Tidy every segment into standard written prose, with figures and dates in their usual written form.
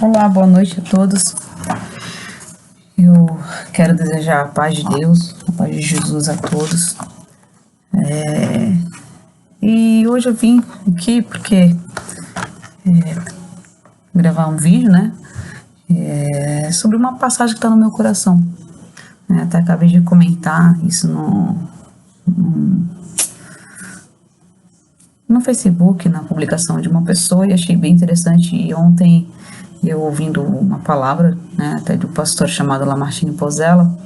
Olá, boa noite a todos. Eu quero desejar a paz de Deus, a paz de Jesus a todos. E hoje eu vim aqui porque gravar um vídeo, né? Sobre uma passagem que está no meu coração. Até acabei de comentar isso no Facebook, na publicação de uma pessoa, e achei bem interessante. E ontem eu ouvindo uma palavra, né, até de um pastor chamado Lamartine Pozella,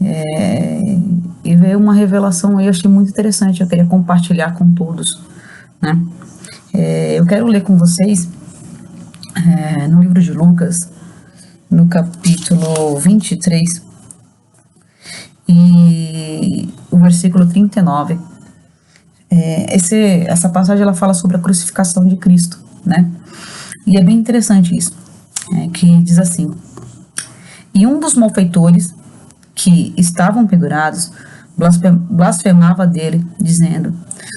e veio uma revelação aí, eu achei muito interessante, eu queria compartilhar com todos, né? Eu quero ler com vocês no livro de Lucas, no capítulo 23, e o versículo 39. Essa passagem ela fala sobre a crucificação de Cristo, né? E é bem interessante isso, que diz assim: e um dos malfeitores que estavam pendurados blasfemava dele, dizendo: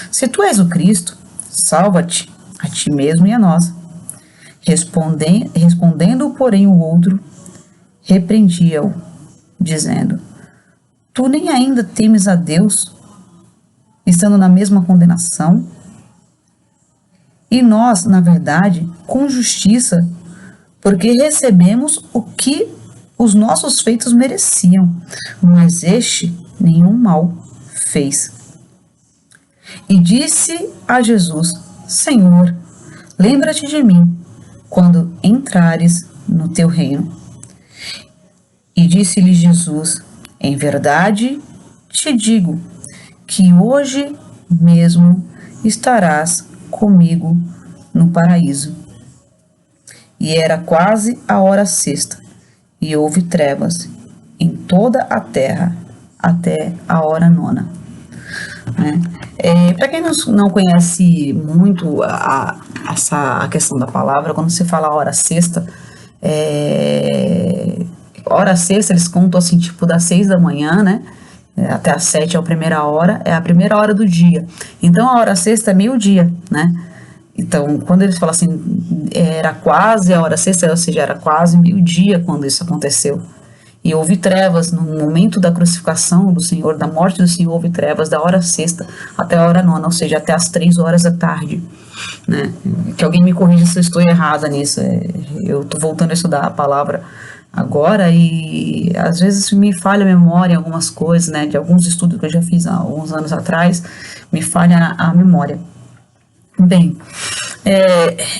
se tu és o Cristo, salva-te a ti mesmo e a nós. Respondendo, porém, o outro repreendia-o, dizendo: tu nem ainda temes a Deus, estando na mesma condenação? E nós, na verdade, com justiça, porque recebemos o que os nossos feitos mereciam, mas este nenhum mal fez. E disse a Jesus: Senhor, lembra-te de mim quando entrares no teu reino. E disse-lhe Jesus: em verdade te digo que hoje mesmo estarás comigo no paraíso. E era quase a hora sexta, e houve trevas em toda a terra até a hora nona. Para quem não conhece muito a questão da palavra, quando se fala hora sexta, hora sexta eles contam assim, tipo das 6 da manhã, né? Até às 7 é a primeira hora do dia. Então a hora sexta é meio-dia, né? Então, quando eles falam assim, era quase a hora sexta, ou seja, era quase meio-dia quando isso aconteceu. E houve trevas no momento da crucificação do Senhor, da morte do Senhor, houve trevas da hora sexta até a hora nona, ou seja, até as 3 horas da tarde, né? Que alguém me corrija se eu estou errada nisso. Eu estou voltando a estudar a palavra agora e às vezes me falha a memória em algumas coisas, né? De alguns estudos que eu já fiz há alguns anos atrás, me falha a memória. Bem,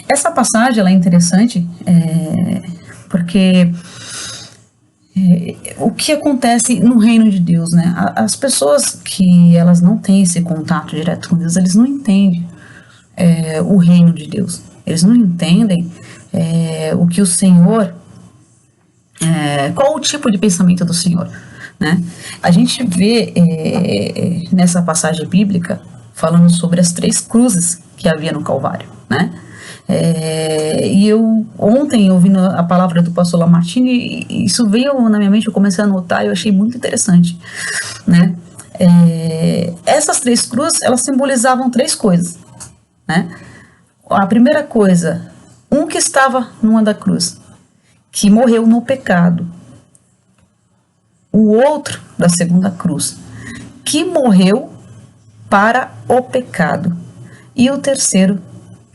essa passagem ela é interessante porque o que acontece no reino de Deus, né? As pessoas que elas não têm esse contato direto com Deus, eles não entendem o reino de Deus. Eles não entendem o que o Senhor, qual o tipo de pensamento do Senhor, né? A gente vê nessa passagem bíblica falando sobre as 3 cruzes que havia no Calvário, né? E eu ontem, ouvindo a palavra do pastor Lamartine, isso veio na minha mente, eu comecei a anotar e eu achei muito interessante, né? Essas 3 cruzes, elas simbolizavam 3 coisas, né? A primeira coisa, um que estava numa da cruz, que morreu no pecado. O outro da segunda cruz, que morreu para o pecado. E o terceiro,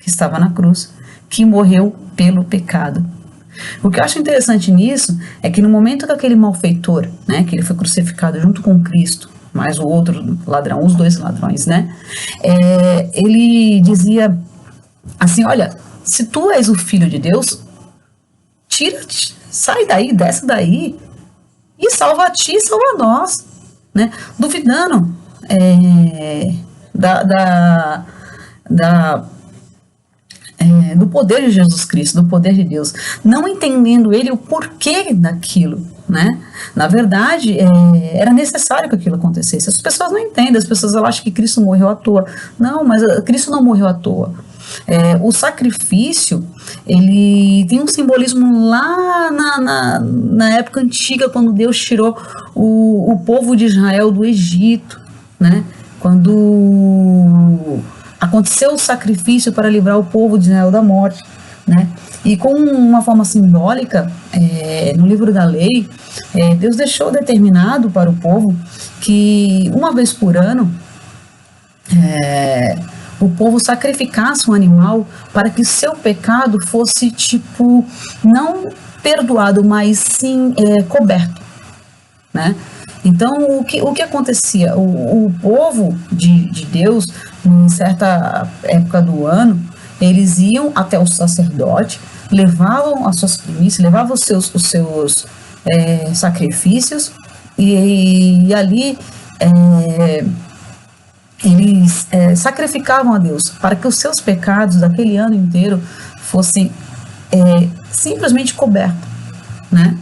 que estava na cruz, que morreu pelo pecado. O que eu acho interessante nisso é que no momento que aquele malfeitor, né, que ele foi crucificado junto com Cristo, mais o outro ladrão, os 2 ladrões, né, ele dizia assim: olha, se tu és o Filho de Deus, tira-te, sai daí, desce daí e salva a ti e salva a nós, né? Duvidando do poder de Jesus Cristo, do poder de Deus, não entendendo ele o porquê daquilo, né? Na verdade, era necessário que aquilo acontecesse. As pessoas não entendem, as pessoas elas acham que Cristo morreu à toa. Não, mas Cristo não morreu à toa. O sacrifício, ele tem um simbolismo lá na época antiga, quando Deus tirou o povo de Israel do Egito, né? Quando aconteceu o sacrifício para livrar o povo de Israel da morte. né? E com uma forma simbólica, no livro da lei, Deus deixou determinado para o povo que uma vez por ano o povo sacrificasse um animal para que seu pecado fosse não perdoado, mas sim coberto, né? Então, o que acontecia? O povo de Deus, em certa época do ano, eles iam até o sacerdote, levavam as suas primícias, levavam os seus sacrifícios, e ali eles sacrificavam a Deus para que os seus pecados daquele ano inteiro fossem simplesmente cobertos, né?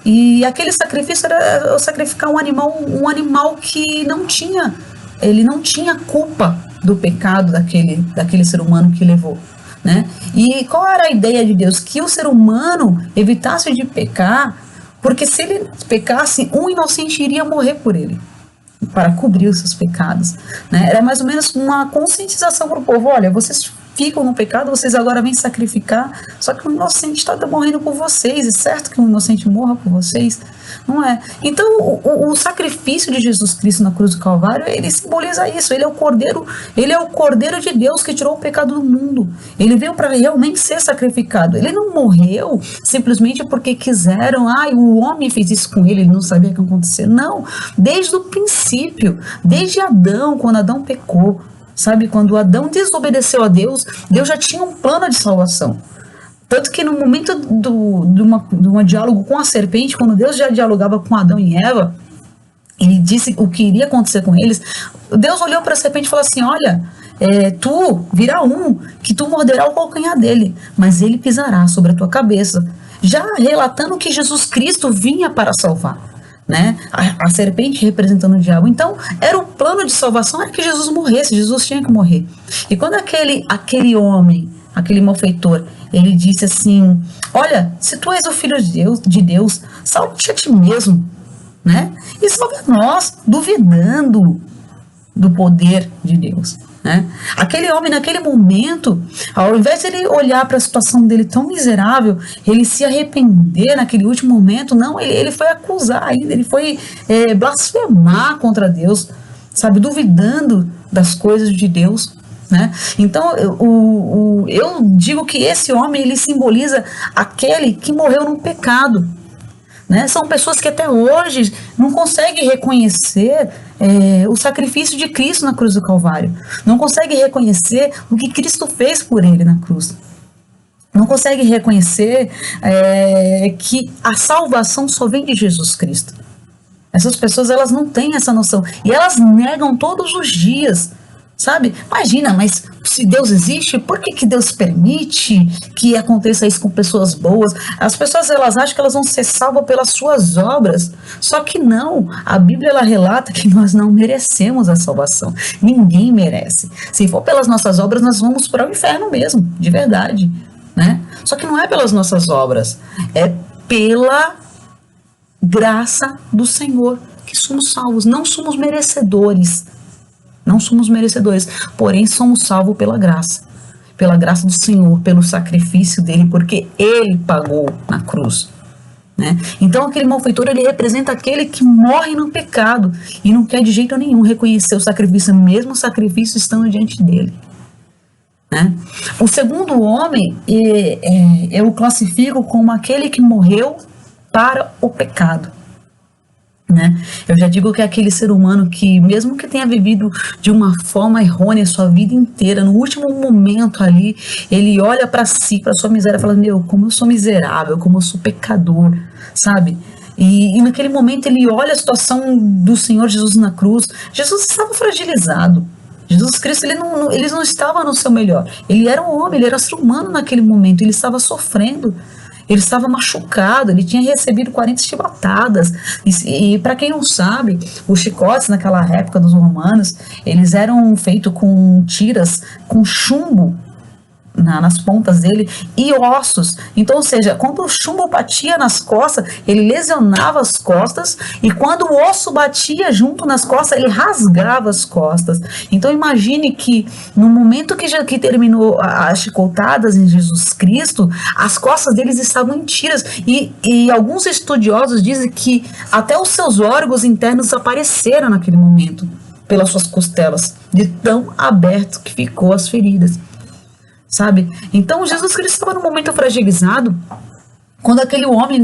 E aquele sacrifício era sacrificar um animal que ele não tinha culpa do pecado daquele ser humano que levou, né? E qual era a ideia de Deus? Que o ser humano evitasse de pecar, porque se ele pecasse, um inocente iria morrer por ele, para cobrir os seus pecados, né? Era mais ou menos uma conscientização para o povo: olha, vocês ficam no pecado, vocês agora vêm sacrificar, só que o inocente está morrendo por vocês, é certo que um inocente morra por vocês, não é? Então, o sacrifício de Jesus Cristo na cruz do Calvário, ele simboliza isso. Ele é o Cordeiro de Deus que tirou o pecado do mundo. Ele veio para realmente ser sacrificado. Ele não morreu simplesmente porque quiseram, o homem fez isso com ele não sabia o que ia acontecer. Não, desde o princípio, desde Adão, quando Adão pecou, sabe, quando Adão desobedeceu a Deus, Deus já tinha um plano de salvação. Tanto que no momento de um diálogo com a serpente, quando Deus já dialogava com Adão e Eva, ele disse o que iria acontecer com eles. Deus olhou para a serpente e falou assim: olha, tu virá que tu morderá o calcanhar dele, mas ele pisará sobre a tua cabeça. Já relatando que Jesus Cristo vinha para salvar, né? A serpente representando o diabo. Então, era o plano de salvação, era que Jesus morresse, Jesus tinha que morrer. E quando aquele homem, aquele malfeitor, ele disse assim: olha, se tu és o filho de Deus, salva-te a ti mesmo, né? E salve a nós, duvidando do poder de Deus, né? Aquele homem, naquele momento, ao invés de ele olhar para a situação dele tão miserável, ele se arrepender naquele último momento, não, ele foi acusar ainda, ele foi blasfemar contra Deus, sabe, duvidando das coisas de Deus, né? Então, eu digo que esse homem, ele simboliza aquele que morreu no pecado, né? São pessoas que até hoje não conseguem reconhecer o sacrifício de Cristo na cruz do Calvário, não conseguem reconhecer o que Cristo fez por ele na cruz, não conseguem reconhecer que a salvação só vem de Jesus Cristo. Essas pessoas, elas não têm essa noção e elas negam todos os dias, sabe? Imagina, mas se Deus existe, por que Deus permite que aconteça isso com pessoas boas? As pessoas, elas acham que elas vão ser salvas pelas suas obras, só que não. A Bíblia, ela relata que nós não merecemos a salvação. Ninguém merece. Se for pelas nossas obras, nós vamos para o inferno mesmo, de verdade, né? Só que não é pelas nossas obras, é pela graça do Senhor que somos salvos. Não somos merecedores, porém somos salvos pela graça do Senhor, pelo sacrifício dele, porque ele pagou na cruz, né? Então aquele malfeitor, ele representa aquele que morre no pecado e não quer de jeito nenhum reconhecer o sacrifício, mesmo o sacrifício estando diante dele, né? O segundo homem, eu o classifico como aquele que morreu para o pecado, né? Eu já digo que é aquele ser humano que, mesmo que tenha vivido de uma forma errônea a sua vida inteira, no último momento ali, ele olha para si, para sua miséria, e fala: meu, como eu sou miserável, como eu sou pecador, sabe? E naquele momento ele olha a situação do Senhor Jesus na cruz. Jesus estava fragilizado. Jesus Cristo, ele não estava no seu melhor. Ele era um homem, ele era ser humano naquele momento, ele estava sofrendo. Ele estava machucado, ele tinha recebido 40 chibatadas. E para quem não sabe, os chicotes naquela época dos romanos, eles eram feitos com tiras, com chumbo, nas pontas dele e ossos. Então, ou seja, quando o chumbo batia nas costas, ele lesionava as costas, e quando o osso batia junto nas costas, ele rasgava as costas. Então, imagine que no momento que terminou as chicotadas em Jesus Cristo, as costas deles estavam em tiras, e alguns estudiosos dizem que até os seus órgãos internos apareceram naquele momento, pelas suas costelas, de tão aberto que ficou as feridas. Sabe? Então Jesus Cristo estava num momento fragilizado, quando aquele homem,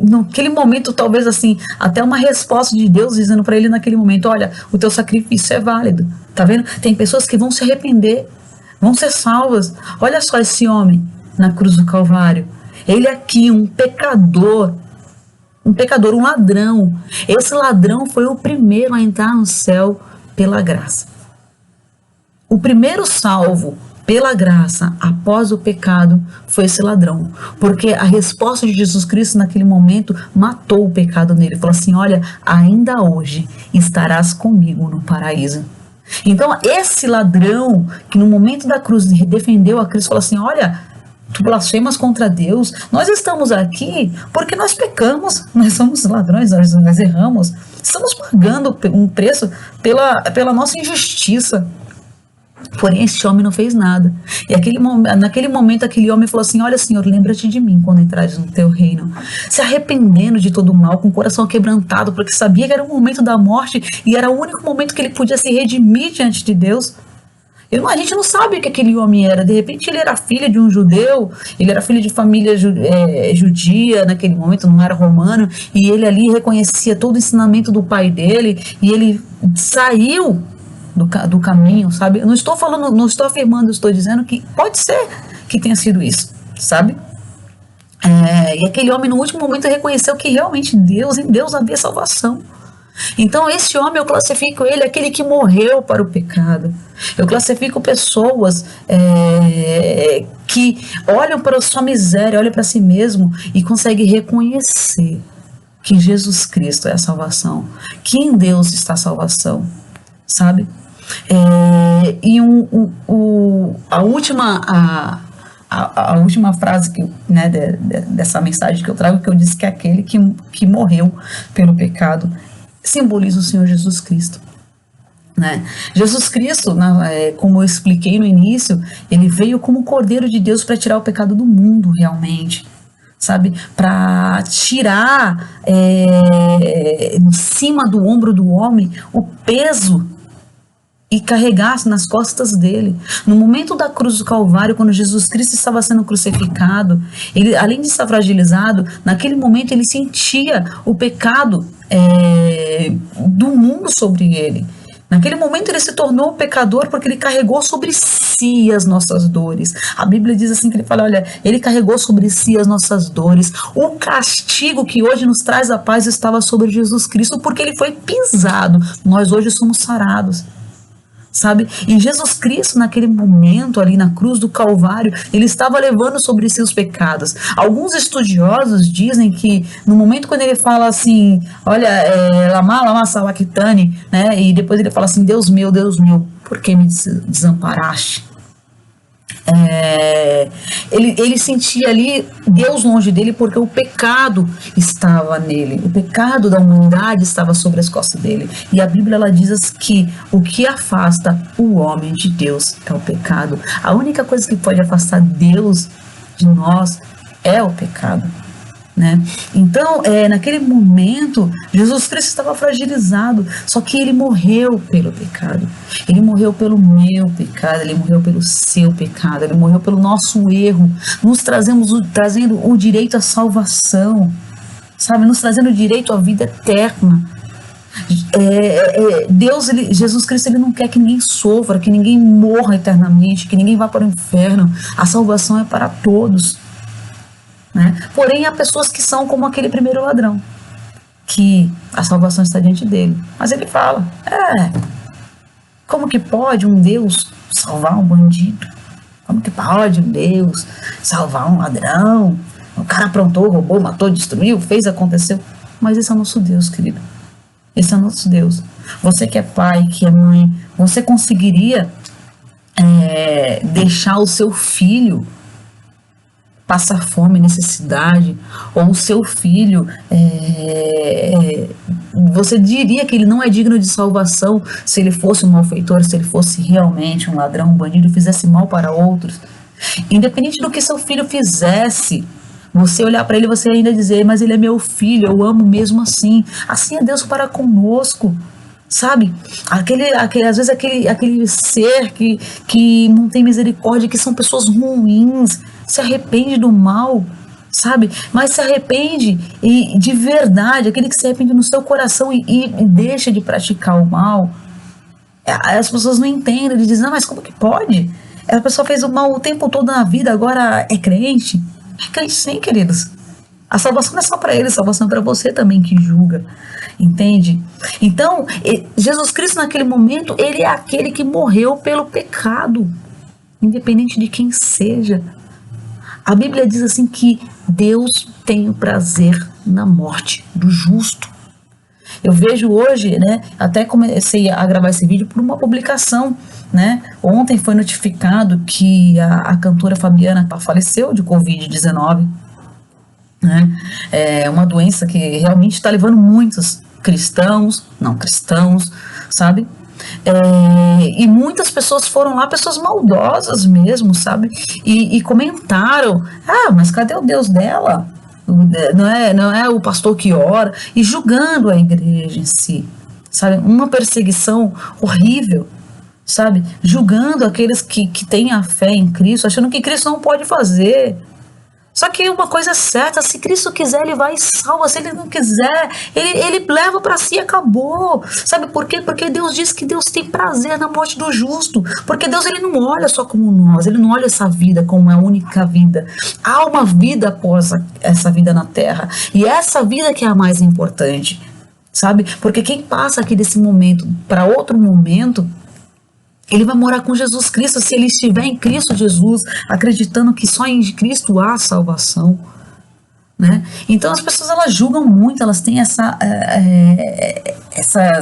naquele momento, talvez assim, até uma resposta de Deus dizendo para ele naquele momento: olha, o teu sacrifício é válido, tá vendo? Tem pessoas que vão se arrepender, vão ser salvas. Olha só esse homem na cruz do Calvário, ele aqui, um pecador, um ladrão. Esse ladrão foi o primeiro a entrar no céu pela graça, o primeiro salvo pela graça, após o pecado, foi esse ladrão. Porque a resposta de Jesus Cristo naquele momento matou o pecado nele. Falou assim: olha, ainda hoje estarás comigo no paraíso. Então, esse ladrão, que no momento da cruz defendeu a Cristo, falou assim: olha, tu blasfemas contra Deus, nós estamos aqui porque nós pecamos, nós somos ladrões, nós erramos, estamos pagando um preço pela nossa injustiça. Porém, esse homem não fez nada. E naquele momento, aquele homem falou assim: olha, Senhor, lembra-te de mim quando entrares no teu reino. Se arrependendo de todo o mal, com o coração quebrantado, porque sabia que era o momento da morte e era o único momento que ele podia se redimir diante de Deus. A gente não sabe o que aquele homem era. De repente ele era filho de um judeu, ele era filho de família judia naquele momento, não era romano, e ele ali reconhecia todo o ensinamento do pai dele, e ele saiu do caminho, sabe? Eu não estou falando, não estou afirmando, estou dizendo que pode ser que tenha sido isso, sabe? E aquele homem no último momento reconheceu que realmente em Deus havia salvação. Então esse homem, eu classifico ele aquele que morreu para o pecado. Eu classifico pessoas que olham para a sua miséria, olham para si mesmo e conseguem reconhecer que Jesus Cristo é a salvação, que em Deus está a salvação, sabe? A última frase dessa mensagem que eu trago, que eu disse que é aquele que morreu pelo pecado, simboliza o Senhor Jesus Cristo, né? Jesus Cristo, como eu expliquei no início, ele veio como Cordeiro de Deus para tirar o pecado do mundo realmente, sabe? Para tirar de cima do ombro do homem o peso e carregasse nas costas dele. No momento da cruz do Calvário, quando Jesus Cristo estava sendo crucificado, ele, além de estar fragilizado, naquele momento ele sentia o pecado do mundo sobre ele. Naquele momento ele se tornou pecador porque ele carregou sobre si as nossas dores. A Bíblia diz assim, que ele fala: olha, ele carregou sobre si as nossas dores. O castigo que hoje nos traz a paz estava sobre Jesus Cristo, porque ele foi pisado. Nós hoje somos sarados, sabe? E Jesus Cristo, naquele momento ali na cruz do Calvário, ele estava levando sobre si os pecados. Alguns estudiosos dizem que no momento quando ele fala assim: olha, lama sabachthani, né? E depois ele fala assim: Deus meu, por que me desamparaste? Ele sentia ali Deus longe dele, porque o pecado estava nele, o pecado da humanidade estava sobre as costas dele. E a Bíblia, ela diz que o que afasta o homem de Deus é o pecado. A única coisa que pode afastar Deus de nós é o pecado, né? Então, naquele momento, Jesus Cristo estava fragilizado, só que ele morreu pelo pecado. Ele morreu pelo meu pecado, ele morreu pelo seu pecado, ele morreu pelo nosso erro, nos trazendo o direito à salvação, sabe? Nos trazendo o direito à vida eterna. Jesus Cristo, ele não quer que ninguém sofra, que ninguém morra eternamente, que ninguém vá para o inferno. A salvação é para todos, né? Porém, há pessoas que são como aquele primeiro ladrão, que a salvação está diante dele, mas ele fala: como que pode um Deus salvar um bandido? Como que pode um Deus salvar um ladrão? O cara aprontou, roubou, matou, destruiu, fez, aconteceu. Mas esse é o nosso Deus, querido. Esse é o nosso Deus. Você que é pai, que é mãe, você conseguiria deixar o seu filho passar fome, necessidade, ou o seu filho, você diria que ele não é digno de salvação se ele fosse um malfeitor, se ele fosse realmente um ladrão, um bandido, fizesse mal para outros. Independente do que seu filho fizesse, você olhar para ele e você ainda dizer, mas ele é meu filho, eu amo mesmo assim. Assim é Deus para conosco. Sabe? Às vezes aquele ser que não tem misericórdia, que são pessoas ruins, se arrepende do mal, sabe? Mas se arrepende e de verdade, aquele que se arrepende no seu coração e deixa de praticar o mal. As pessoas não entendem, eles dizem, mas como que pode? A pessoa fez o mal o tempo todo na vida, agora é crente? É crente sim, queridos. A salvação não é só para ele, a salvação é para você também que julga, entende? Então, Jesus Cristo naquele momento, ele é aquele que morreu pelo pecado, independente de quem seja. A Bíblia diz assim que Deus tem o prazer na morte do justo. Eu vejo hoje, né, até comecei a gravar esse vídeo por uma publicação, né? Ontem foi notificado que a cantora Fabiana faleceu de Covid-19. Né? É uma doença que realmente está levando muitos cristãos, não cristãos, sabe? E muitas pessoas foram lá, pessoas maldosas mesmo, sabe? E comentaram, mas cadê o Deus dela? Não é o pastor que ora, e julgando a igreja em si, sabe? Uma perseguição horrível, sabe? Julgando aqueles que têm a fé em Cristo, achando que Cristo não pode fazer. Só que uma coisa é certa, se Cristo quiser, ele vai e salva. Se ele não quiser, ele leva para si e acabou. Sabe por quê? Porque Deus diz que Deus tem prazer na morte do justo. Porque Deus, ele não olha só como nós, ele não olha essa vida como a única vida. Há uma vida após essa vida na terra. E essa vida que é a mais importante, sabe? Porque quem passa aqui desse momento para outro momento, ele vai morar com Jesus Cristo, se ele estiver em Cristo Jesus, acreditando que só em Cristo há salvação, né? Então as pessoas, elas julgam muito, elas têm essa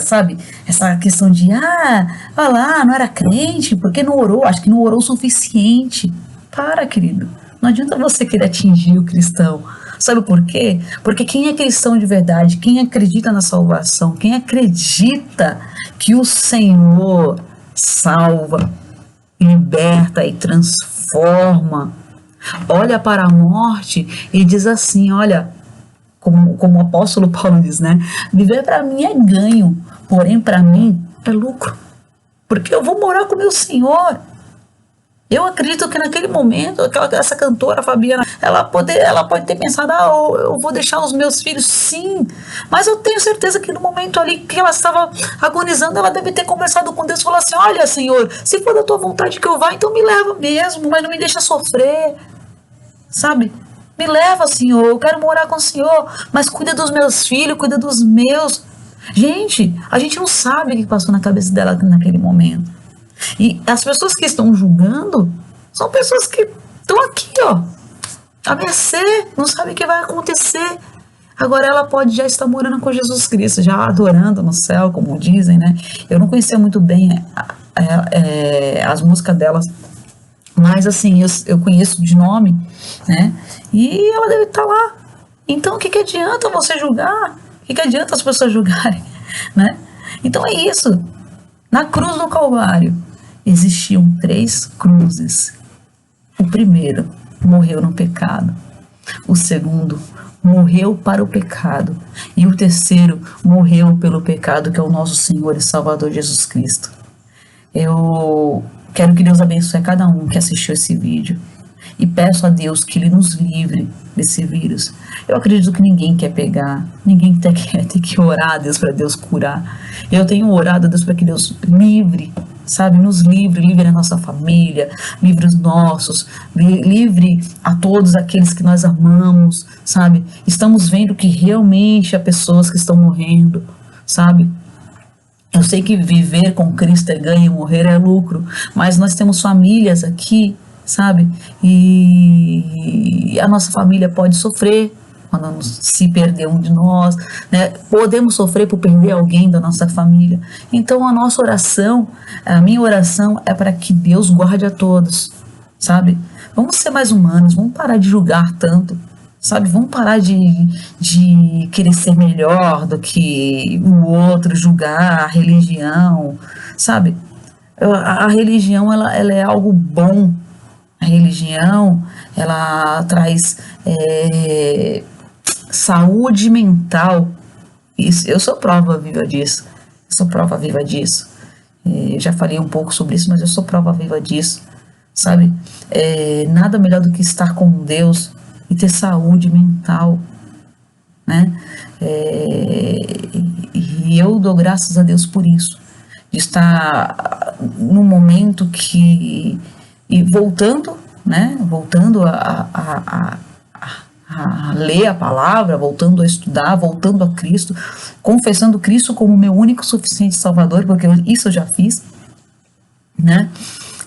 sabe, essa questão de, olha lá, não era crente, porque não orou, acho que não orou o suficiente. Para, querido, não adianta você querer atingir o cristão. Sabe por quê? Porque quem é cristão de verdade, quem acredita na salvação, quem acredita que o Senhor salva, liberta e transforma, olha para a morte e diz assim, olha, como o apóstolo Paulo diz, né? Viver para mim é ganho, porém para mim é lucro, porque eu vou morar com o meu Senhor. Eu acredito que naquele momento, essa cantora Fabiana, ela pode ter pensado, eu vou deixar os meus filhos, sim, mas eu tenho certeza que no momento ali que ela estava agonizando, ela deve ter conversado com Deus e falou assim, olha, Senhor, se for da tua vontade que eu vá, então me leva mesmo, mas não me deixa sofrer, sabe? Me leva, Senhor, eu quero morar com o Senhor, mas cuida dos meus filhos, cuida dos meus. Gente, a gente não sabe o que passou na cabeça dela naquele momento. E as pessoas que estão julgando são pessoas que estão aqui, a mercê, não sabem o que vai acontecer. Agora ela pode já estar morando com Jesus Cristo, já adorando no céu, como dizem, né? Eu não conhecia muito bem as músicas delas, mas assim, eu conheço de nome, né? E ela deve estar lá. Então o que adianta você julgar? O que adianta as pessoas julgarem, né? Então é isso. Na cruz do Calvário existiam 3 cruzes. O primeiro morreu no pecado. O segundo morreu para o pecado. E o terceiro morreu pelo pecado, que é o nosso Senhor e Salvador Jesus Cristo. Eu quero que Deus abençoe cada um que assistiu esse vídeo. E peço a Deus que Ele nos livre desse vírus. Eu acredito que ninguém quer pegar, ninguém quer ter que orar a Deus para Deus curar. Eu tenho orado a Deus para que Deus livre, sabe, nos livre a nossa família, livre os nossos, livre a todos aqueles que nós amamos, sabe. Estamos vendo que realmente há pessoas que estão morrendo, sabe. Eu sei que viver com Cristo é ganho e morrer é lucro, mas nós temos famílias aqui, sabe, e a nossa família pode sofrer, quando se perder um de nós, né? Podemos sofrer por perder alguém da nossa família. Então a nossa oração, a minha oração é para que Deus guarde a todos, sabe? Vamos ser mais humanos, vamos parar de julgar tanto, sabe? Vamos parar de querer ser melhor do que o outro, julgar a religião, sabe? A religião, ela é algo bom. A religião, ela traz saúde mental. Isso, eu sou prova viva disso. Eu sou prova viva disso. Já falei um pouco sobre isso, mas eu sou prova viva disso, sabe? Nada melhor do que estar com Deus e ter saúde mental, né? E eu dou graças a Deus por isso, de estar num momento que, e voltando, né? Voltando a ler a palavra, voltando a estudar, voltando a Cristo, confessando Cristo como meu único suficiente Salvador, porque isso eu já fiz, né?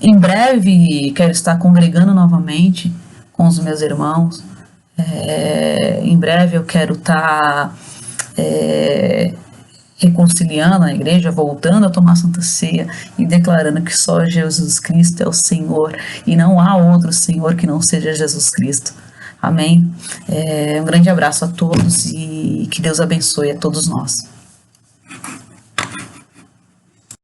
Em breve quero estar congregando novamente com os meus irmãos. Em breve eu quero estar reconciliando a igreja, voltando a tomar Santa Ceia e declarando que só Jesus Cristo é o Senhor e não há outro Senhor que não seja Jesus Cristo. Amém? Um grande abraço a todos e que Deus abençoe a todos nós.